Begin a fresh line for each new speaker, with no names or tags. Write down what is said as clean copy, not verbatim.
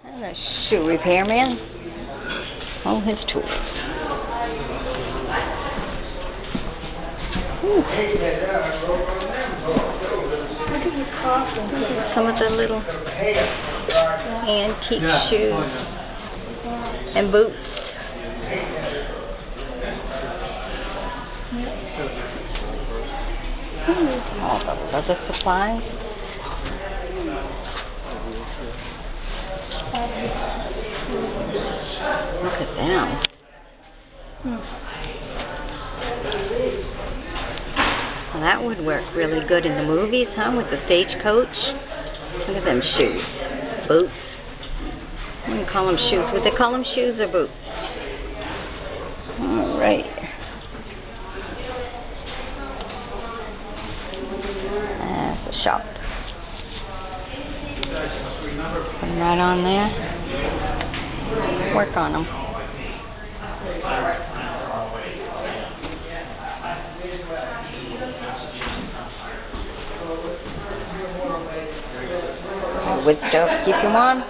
And a shoe repairman. All his tools. Ooh. Some of the little antique shoes and boots. All those other supplies. Look at them. Well, that would work really good in the movies, huh? With the stagecoach. Look at them shoes. Boots. I wouldn't call them shoes. Would they call them shoes or boots? All right. That's the shop. Put them right on there. Work on them. Wood stove keep you warm.